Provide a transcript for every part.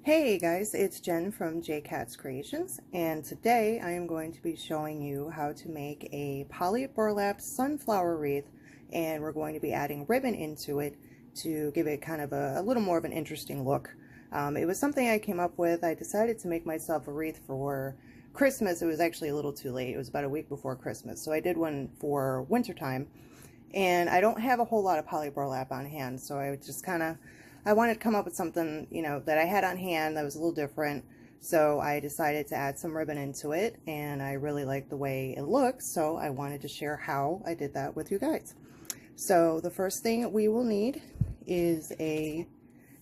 Hey guys, it's Jen from JCats Creations, and today I am going to be showing you how to make a poly burlap sunflower wreath, and we're going to be adding ribbon into it to give it kind of a little more of an interesting look. It was something I came up with. I decided to make myself a wreath for Christmas. It was actually a little too late. It was about a week before Christmas, so I did one for wintertime, and I don't have a whole lot of poly burlap on hand, so I wanted to come up with something, that I had on hand that was a little different. So I decided to add some ribbon into it, and I really liked the way it looks, so I wanted to share how I did that with you guys. So the first thing we will need is a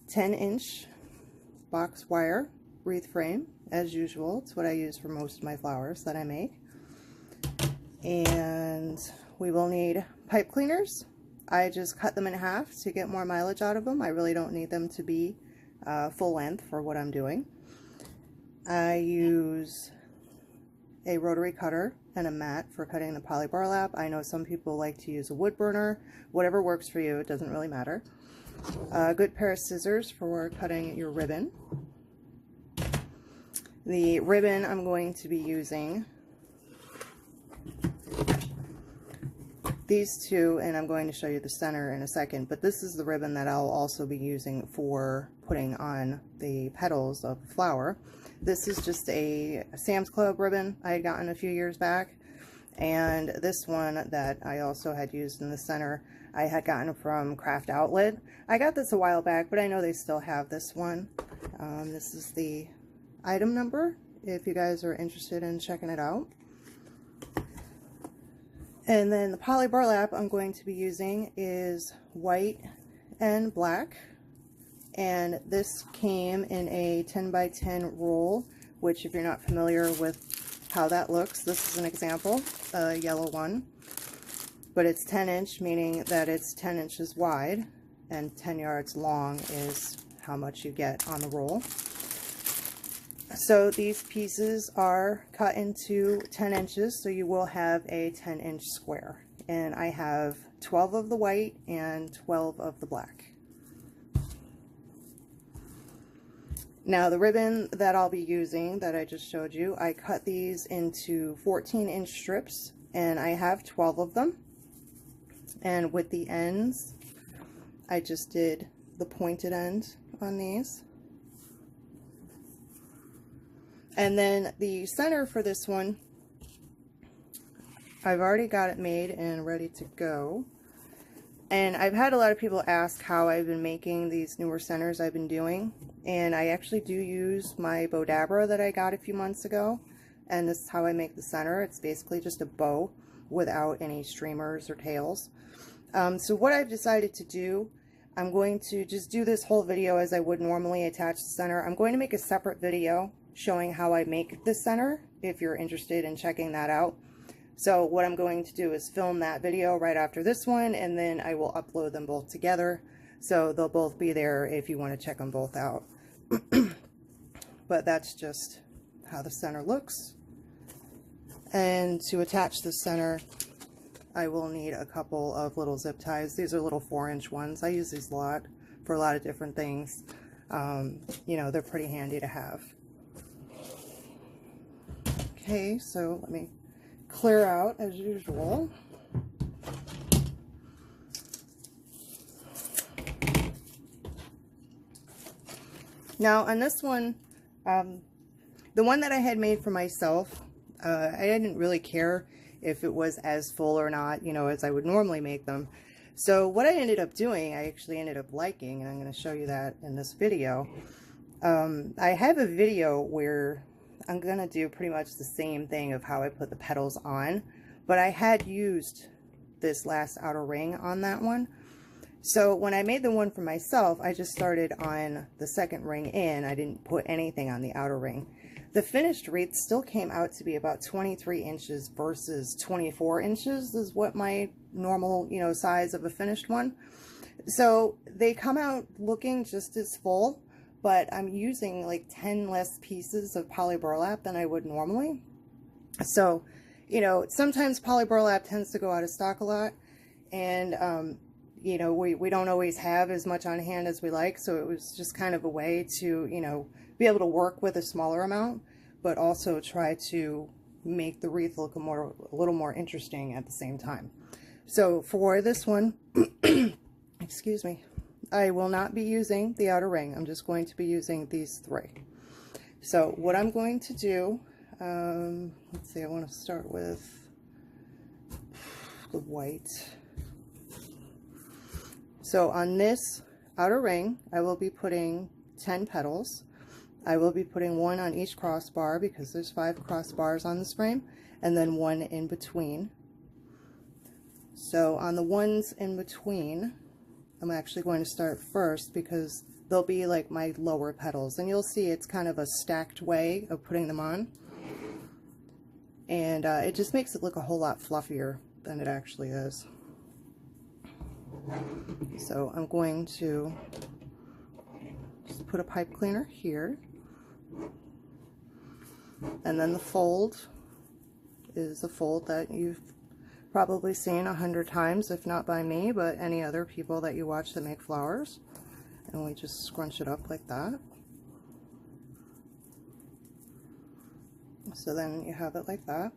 10-inch box wire wreath frame, as usual. It's what I use for most of my flowers that I make. And we will need pipe cleaners. I just cut them in half to get more mileage out of them. I really don't need them to be full length for what I'm doing. I use a rotary cutter and a mat for cutting the poly burlap. I know some people like to use a wood burner. Whatever works for you, it doesn't really matter. A good pair of scissors for cutting your ribbon. The ribbon I'm going to be using these two, and I'm going to show you the center in a second, but this is the ribbon that I'll also be using for putting on the petals of the flower. This is just a Sam's Club ribbon I had gotten a few years back, and this one that I also had used in the center I had gotten from Craft Outlet. I got this a while back, but I know they still have this one. This is the item number if you guys are interested in checking it out. And then the poly burlap I'm going to be using is white and black. And this came in a 10 by 10 roll, which if you're not familiar with how that looks, this is an example, a yellow one. But it's 10-inch, meaning that it's 10 inches wide, and 10 yards long is how much you get on the roll. So these pieces are cut into 10 inches, so you will have a 10-inch square. And I have 12 of the white and 12 of the black. Now the ribbon that I'll be using that I just showed you, I cut these into 14-inch strips, and I have 12 of them. And with the ends, I just did the pointed end on these. And then the center for this one, I've already got it made and ready to go. And I've had a lot of people ask how I've been making these newer centers I've been doing. And I actually do use my Bowdabra that I got a few months ago. And this is how I make the center. It's basically just a bow without any streamers or tails. So what I've decided to do, I'm going to just do this whole video as I would normally attach the center. I'm going to make a separate video showing how I make the center, if you're interested in checking that out. So what I'm going to do is film that video right after this one, and then I will upload them both together. So they'll both be there if you want to check them both out. But that's just how the center looks. And to attach the center, I will need a couple of little zip ties. These are little 4-inch ones. I use these a lot for a lot of different things. They're pretty handy to have. Okay, so let me clear out as usual. Now on this one, the one that I had made for myself, I didn't really care if it was as full or not, as I would normally make them. So what I ended up doing, I actually ended up liking, and I'm going to show you that in this video. I have a video where I'm going to do pretty much the same thing of how I put the petals on, but I had used this last outer ring on that one. So when I made the one for myself, I just started on the second ring in. I didn't put anything on the outer ring. The finished wreath still came out to be about 23 inches versus 24 inches is what my normal, size of a finished one. So they come out looking just as full, but I'm using like 10 less pieces of poly burlap than I would normally. So, sometimes poly burlap tends to go out of stock a lot, and we don't always have as much on hand as we like, so it was just kind of a way to, be able to work with a smaller amount, but also try to make the wreath look a little more interesting at the same time. So for this one, excuse me, I will not be using the outer ring. I'm just going to be using these 3. So what I'm going to do, let's see, I want to start with the white. So on this outer ring, I will be putting 10 petals. I will be putting 1 on each crossbar because there's 5 crossbars on this frame, and then 1 in between. So on the ones in between, I'm actually going to start first because they'll be like my lower petals, and you'll see it's kind of a stacked way of putting them on, and it just makes it look a whole lot fluffier than it actually is. So I'm going to just put a pipe cleaner here, and then the fold is a fold that you've probably seen 100 times, if not by me, but any other people that you watch that make flowers. And we just scrunch it up like that. So then you have it like that.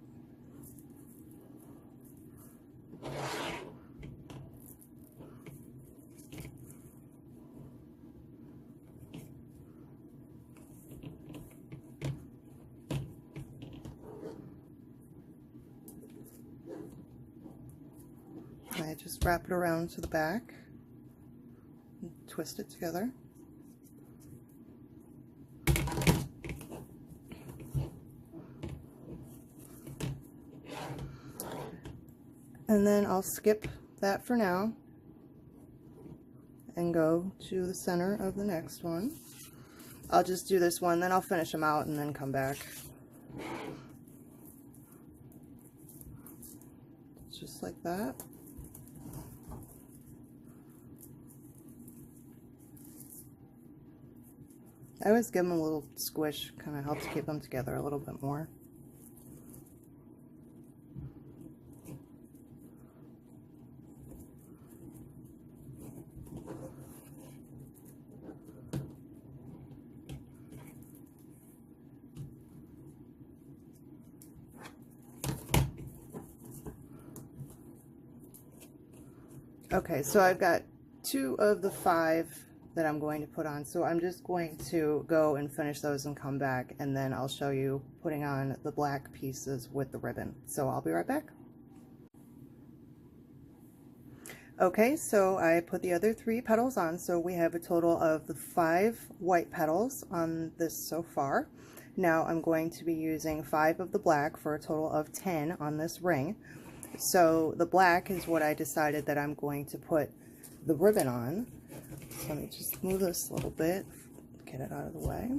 I just wrap it around to the back and twist it together. And then I'll skip that for now and go to the center of the next one. I'll just do this one, then I'll finish them out and then come back. Just like that. I always give them a little squish, kind of helps keep them together a little bit more. Okay, so I've got 2 of the 5 that I'm going to put on, so I'm just going to go and finish those and come back, and then I'll show you putting on the black pieces with the ribbon. So I'll be right back. Okay, so I put the other 3 petals on, so we have a total of the 5 white petals on this so far. Now I'm going to be using 5 of the black for a total of 10 on this ring. So the black is what I decided that I'm going to put the ribbon on. So let me just move this a little bit, get it out of the way.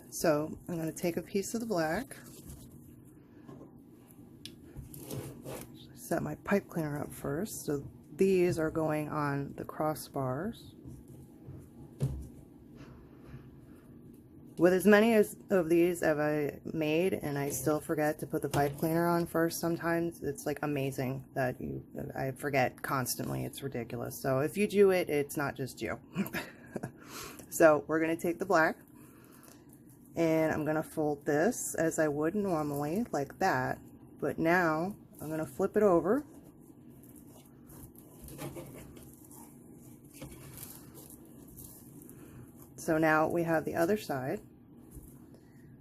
So I'm going to take a piece of the black, set my pipe cleaner up first. So these are going on the crossbars. With as many of these as I made, and I still forget to put the pipe cleaner on first sometimes, it's like amazing that I forget constantly. It's ridiculous. So if you do it, it's not just you. So we're going to take the black, and I'm going to fold this as I would normally, like that. But now I'm going to flip it over. So now we have the other side.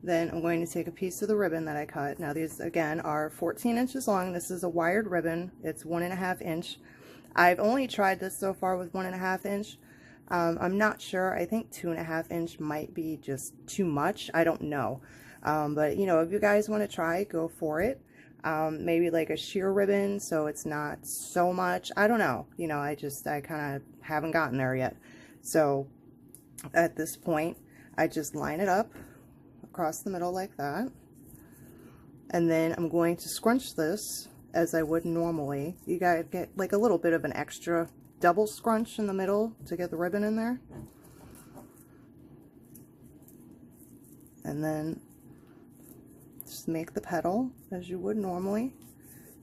Then I'm going to take a piece of the ribbon that I cut. Now these again are 14 inches long. This is a wired ribbon. It's 1.5 inch. I've only tried this so far with 1.5 inch. I'm not sure. I think 2.5 inch might be just too much. I don't know. But you know, if you guys want to try, go for it. Maybe like a sheer ribbon so it's not so much. I don't know. You know, I kind of haven't gotten there yet. So at this point, I just line it up across the middle like that, and then I'm going to scrunch this as I would normally. You gotta get like a little bit of an extra double scrunch in the middle to get the ribbon in there, and then just make the petal as you would normally,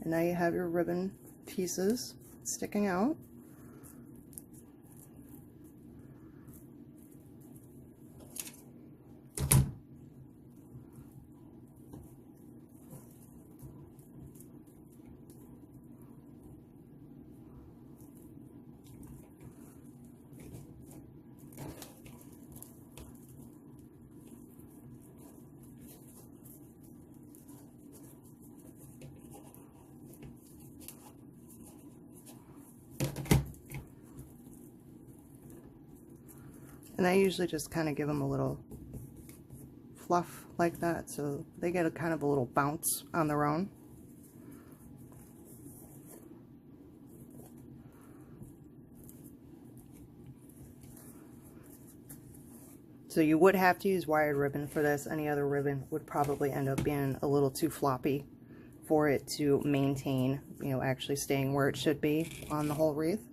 and now you have your ribbon pieces sticking out. And I usually just kind of give them a little fluff like that, so they get a kind of a little bounce on their own. So you would have to use wired ribbon for this. Any other ribbon would probably end up being a little too floppy for it to maintain, you know, actually staying where it should be on the whole wreath.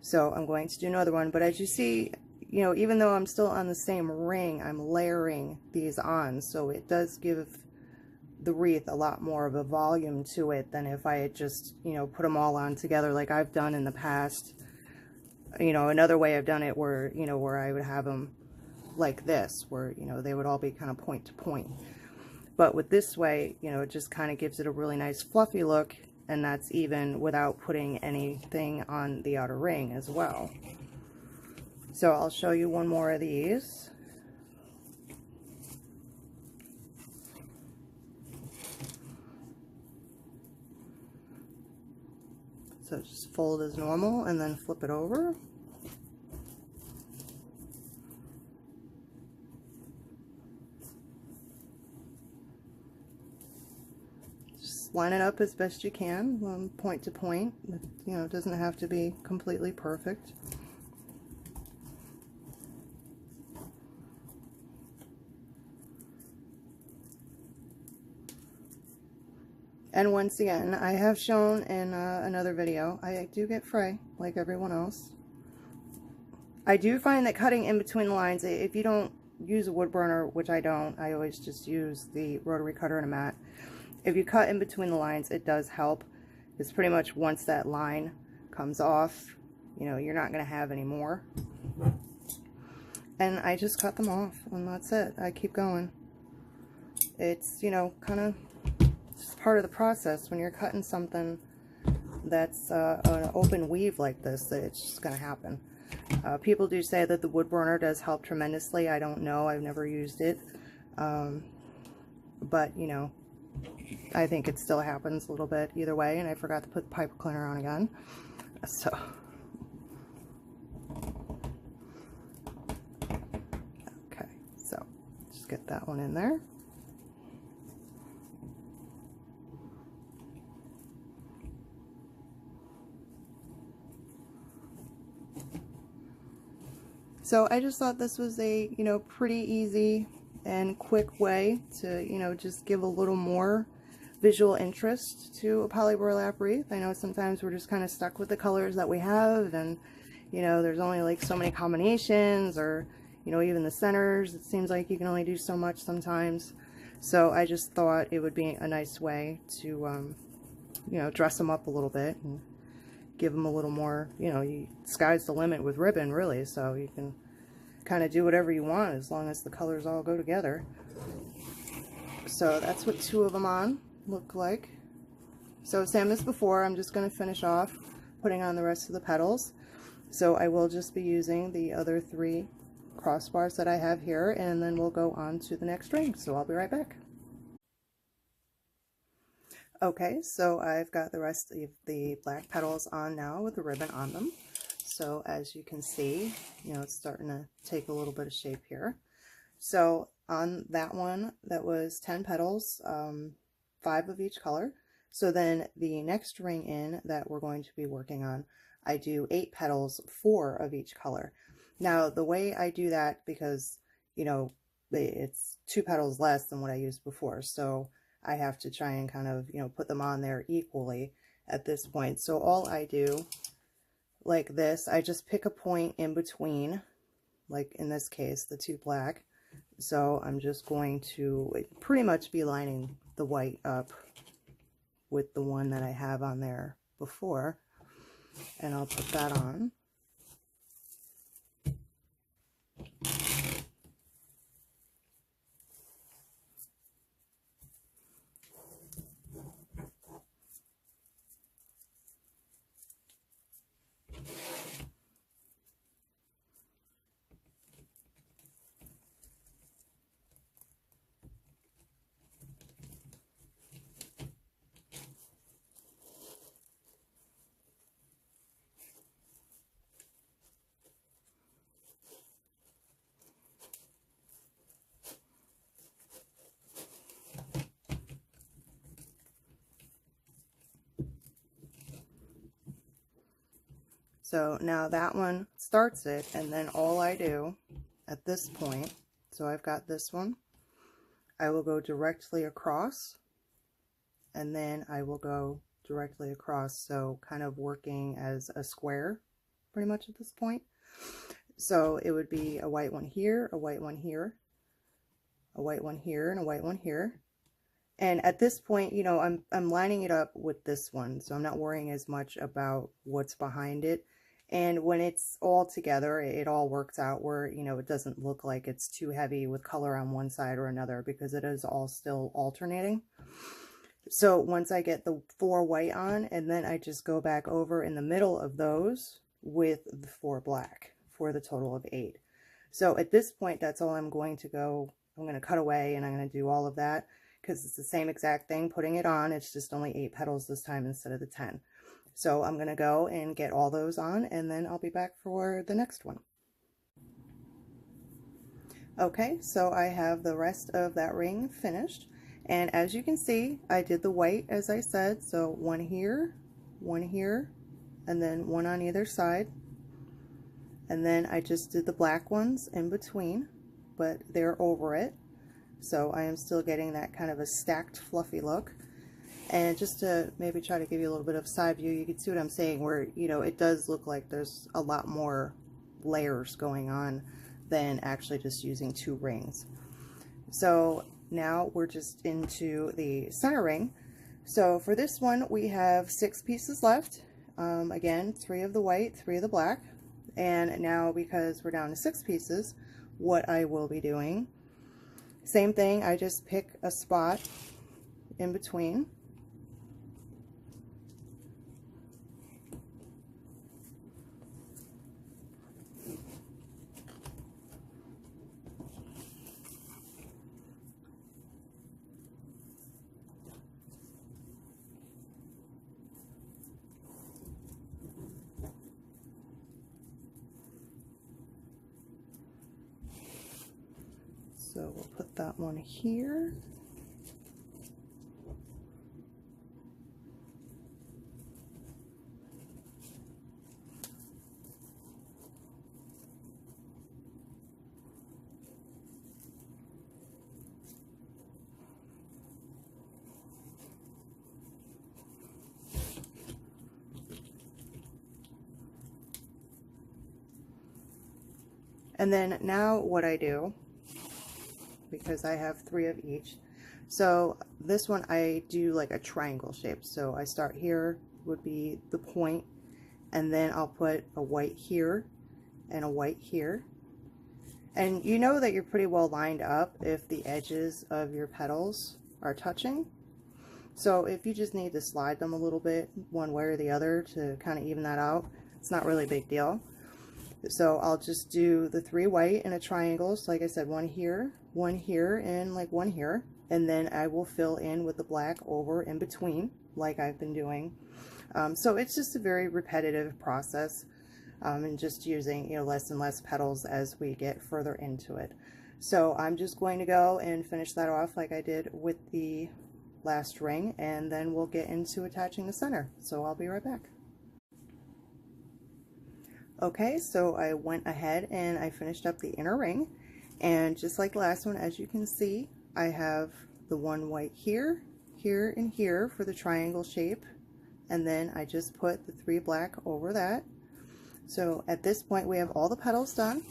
So I'm going to do another one, but as you see, you know, even though I'm still on the same ring, I'm layering these on, so it does give the wreath a lot more of a volume to it than if I had just, you know, put them all on together like I've done in the past. You know, another way I've done it where, you know, where I would have them like this, where, you know, they would all be kind of point to point. But with this way, you know, it just kind of gives it a really nice fluffy look, and that's even without putting anything on the outer ring as well. So I'll show you one more of these. So just fold as normal and then flip it over. Line it up as best you can, point to point. You know, it doesn't have to be completely perfect. And once again, I have shown in another video, I do get fray like everyone else. I do find that cutting in between the lines, if you don't use a wood burner, which I don't, I always just use the rotary cutter and a mat. If you cut in between the lines, it does help. It's pretty much once that line comes off, you know, you're not going to have any more. And I just cut them off, and that's it. I keep going. It's, you know, kind of just part of the process when you're cutting something that's an open weave like this, that it's just going to happen. People do say that the wood burner does help tremendously. I don't know. I've never used it. But, you know, I think it still happens a little bit either way, and I forgot to put the pipe cleaner on again. So, okay, so just get that one in there. So I just thought this was a, you know, pretty easy and quick way to, you know, just give a little more visual interest to a poly burlap wreath. I know sometimes we're just kind of stuck with the colors that we have, and, you know, there's only like so many combinations, or, you know, even the centers, it seems like you can only do so much sometimes. So I just thought it would be a nice way to, you know, dress them up a little bit and give them a little more, you know, sky's the limit with ribbon, really, so you can kind of do whatever you want as long as the colors all go together. So that's what 2 of them on look like. So same as before, I'm just going to finish off putting on the rest of the petals. So I will just be using the other 3 crossbars that I have here, and then we'll go on to the next ring. So I'll be right back. Okay, so I've got the rest of the black petals on now with the ribbon on them. So as you can see, you know, it's starting to take a little bit of shape here. So on that one, that was 10 petals, 5 of each color. So then the next ring in that we're going to be working on, I do 8 petals, 4 of each color. Now the way I do that, because, you know, it's 2 petals less than what I used before, so I have to try and kind of, you know, put them on there equally at this point. So all I do, like this, I just pick a point in between, like in this case, the 2 black. So I'm just going to pretty much be lining the white up with the one that I have on there before, and I'll put that on. So now that one starts it, and then all I do at this point, so I've got this one, I will go directly across, and then I will go directly across, so kind of working as a square pretty much at this point. So it would be a white one here, a white one here, a white one here, and a white one here. And at this point, you know, I'm lining it up with this one, so I'm not worrying as much about what's behind it. And when it's all together, it all works out where, you know, it doesn't look like it's too heavy with color on one side or another, because it is all still alternating. So once I get the 4 white on, and then I just go back over in the middle of those with the 4 black for the total of 8. So at this point, that's all I'm going to go. I'm going to cut away, and I'm going to do all of that because it's the same exact thing putting it on. It's just only 8 petals this time instead of the 10. So I'm going to go and get all those on, and then I'll be back for the next one. Okay, so I have the rest of that ring finished. And as you can see, I did the white as I said. So one here, and then one on either side. And then I just did the black ones in between, but they're over it. So I am still getting that kind of a stacked fluffy look. And just to maybe try to give you a little bit of side view, you can see what I'm saying, where, you know, it does look like there's a lot more layers going on than actually just using 2 rings. So now we're just into the center ring. So for this one, we have 6 pieces left. Again, 3 of the white, 3 of the black. And now, because we're down to 6 pieces, what I will be doing, same thing, I just pick a spot in between. So we'll put that one here. And then now what I do, because I have 3 of each, so this one I do like a triangle shape. So I start here, would be the point, and then I'll put a white here and a white here. And you know that you're pretty well lined up if the edges of your petals are touching. So if you just need to slide them a little bit one way or the other to kind of even that out, it's not really a big deal. So I'll just do the 3 white in a triangle. So like I said, one here, and like one here. And then I will fill in with the black over in between, like I've been doing. So it's just a very repetitive process, and just using, you know, less and less petals as we get further into it. So I'm just going to go and finish that off like I did with the last ring, and then we'll get into attaching the center. So I'll be right back. Okay, so I went ahead and I finished up the inner ring, and just like the last one, as you can see, I have the 1 white here, here, and here for the triangle shape, and then I just put the 3 black over that. So at this point we have all the petals done,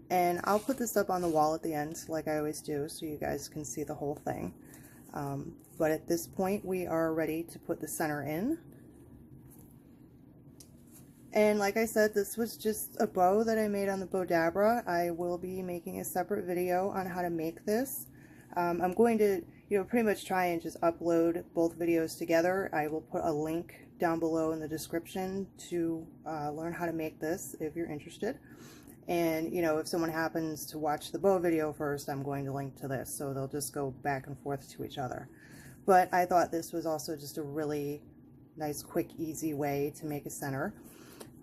and I'll put this up on the wall at the end like I always do so you guys can see the whole thing. But at this point we are ready to put the center in. And like I said, this was just a bow that I made on the Bowdabra. I will be making a separate video on how to make this. I'm going to, you know, pretty much try and just upload both videos together. I will put a link down below in the description to learn how to make this if you're interested. And, you know, if someone happens to watch the bow video first, I'm going to link to this, so they'll just go back and forth to each other. But I thought this was also just a really nice, quick, easy way to make a center.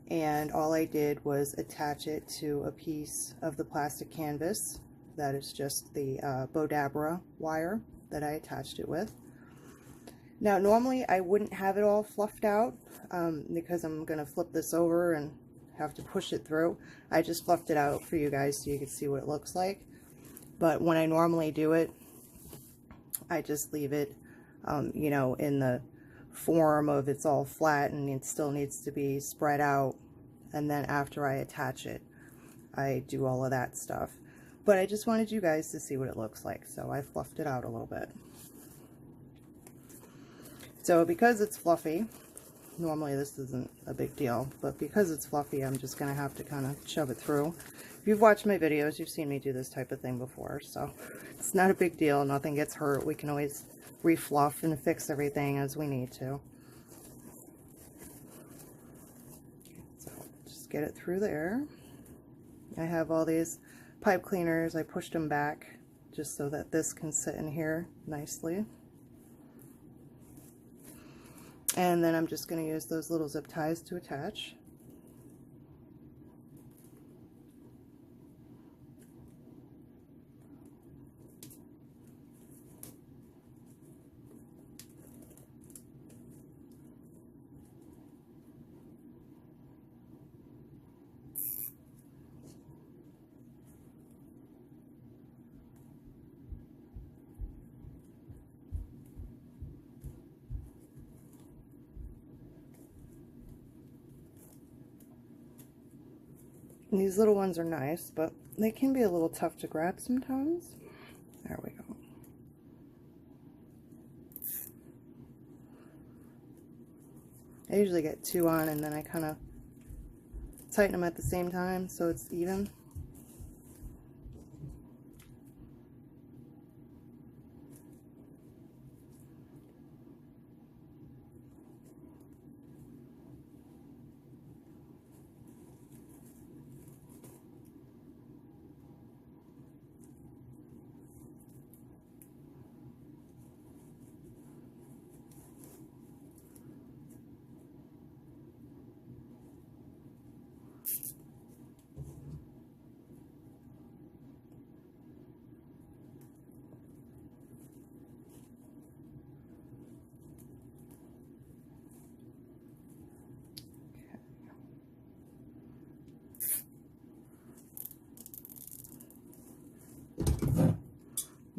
And all I did was attach it to a piece of the plastic canvas. That is just the Bowdabra wire that I attached it with. Now, normally I wouldn't have it all fluffed out because I'm going to flip this over and have to push it through. I just fluffed it out for you guys so you can see what it looks like. But when I normally do it, I just leave it, you know, in the form of it's all flat and it still needs to be spread out. And then after I attach it, I do all of that stuff. But I just wanted you guys to see what it looks like, so I fluffed it out a little bit. So because it's fluffy, normally this isn't a big deal, but because it's fluffy, I'm just going to have to kind of shove it through. If you've watched my videos, you've seen me do this type of thing before, so it's not a big deal. Nothing gets hurt. We can always refluff and fix everything as we need to. So just get it through there. I have all these pipe cleaners. I pushed them back just so that this can sit in here nicely. And then I'm just going to use those little zip ties to attach. And these little ones are nice, but they can be a little tough to grab sometimes. There we go. I usually get 2 on and then I kind of tighten them at the same time so it's even.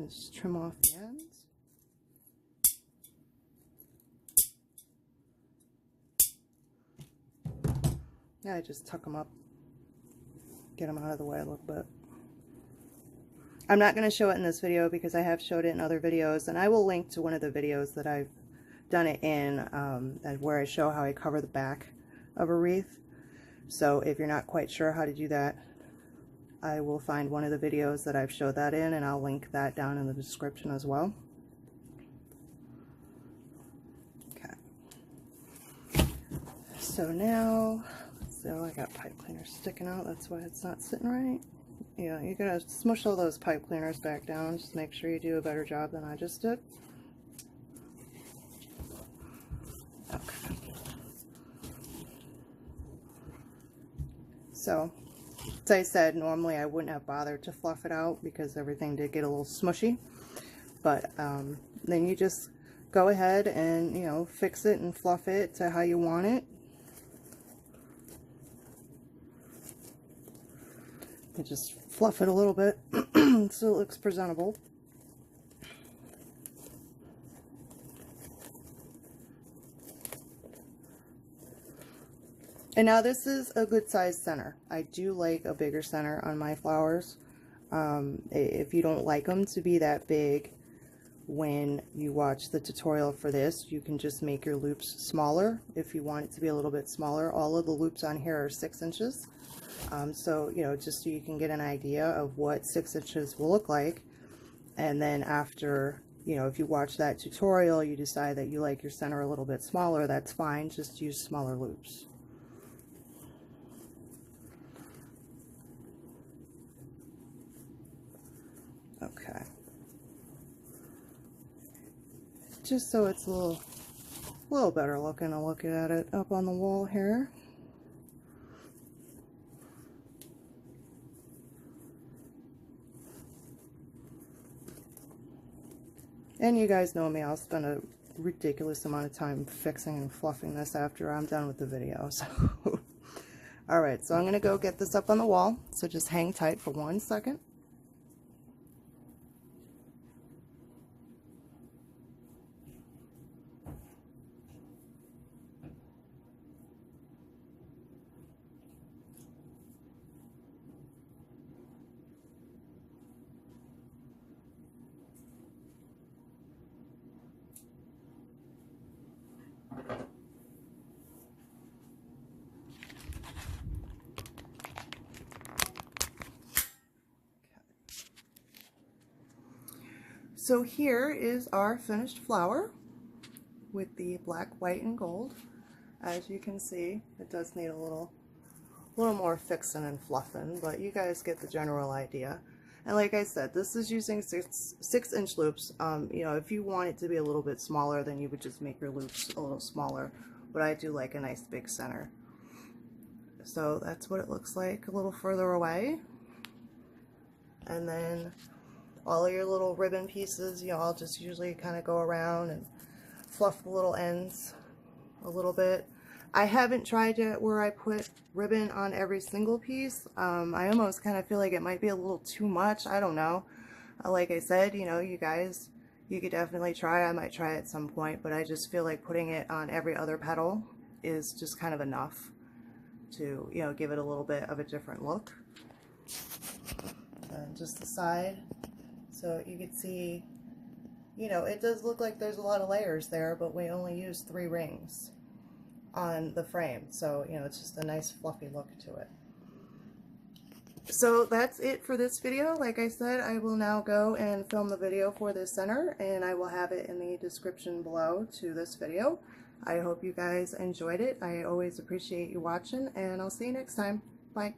Just trim off the ends. Yeah, I just tuck them up, get them out of the way a little bit. I'm not going to show it in this video because I have showed it in other videos, and I will link to one of the videos that I've done it in, where I show how I cover the back of a wreath. So if you're not quite sure how to do that, I will find one of the videos that I've showed that in, and I'll link that down in the description as well. Okay. So now, let's see, oh, I got pipe cleaners sticking out. That's why it's not sitting right. Yeah, you gotta smush all those pipe cleaners back down. Just make sure you do a better job than I just did. Okay. So, as I said, normally I wouldn't have bothered to fluff it out because everything did get a little smushy. But then you just go ahead and, you know, fix it and fluff it to how you want it. You just fluff it a little bit so it looks presentable. And now this is a good size center. I do like a bigger center on my flowers. If you don't like them to be that big when you watch the tutorial for this, you can just make your loops smaller if you want it to be a little bit smaller. All of the loops on here are 6 inches. So, you know, just so you can get an idea of what 6 inches will look like. And then after, you know, if you watch that tutorial, you decide that you like your center a little bit smaller, that's fine. Just use smaller loops. Okay. Just so it's a little better looking, I'll look at it up on the wall here. And you guys know me, I'll spend a ridiculous amount of time fixing and fluffing this after I'm done with the video. So, alright, so I'm going to go get this up on the wall. So just hang tight for 1 second. So here is our finished flower with the black, white, and gold. As you can see, it does need a little more fixing and fluffing, but you guys get the general idea. And like I said, this is using 6-inch loops. You know, if you want it to be a little bit smaller, then you would just make your loops a little smaller. But I do like a nice big center. So that's what it looks like a little further away. And then all of your little ribbon pieces, you know, I'll just usually kind of go around and fluff the little ends a little bit. I haven't tried yet where I put ribbon on every single piece. I almost kind of feel like it might be a little too much. I don't know. Like I said, you know, you guys, you could definitely try. I might try at some point, but I just feel like putting it on every other petal is just kind of enough to, you know, give it a little bit of a different look. And just the side. So you can see, you know, it does look like there's a lot of layers there, but we only use 3 rings on the frame. So, you know, it's just a nice fluffy look to it. So that's it for this video. Like I said, I will now go and film the video for this center, and I will have it in the description below to this video. I hope you guys enjoyed it. I always appreciate you watching, and I'll see you next time. Bye.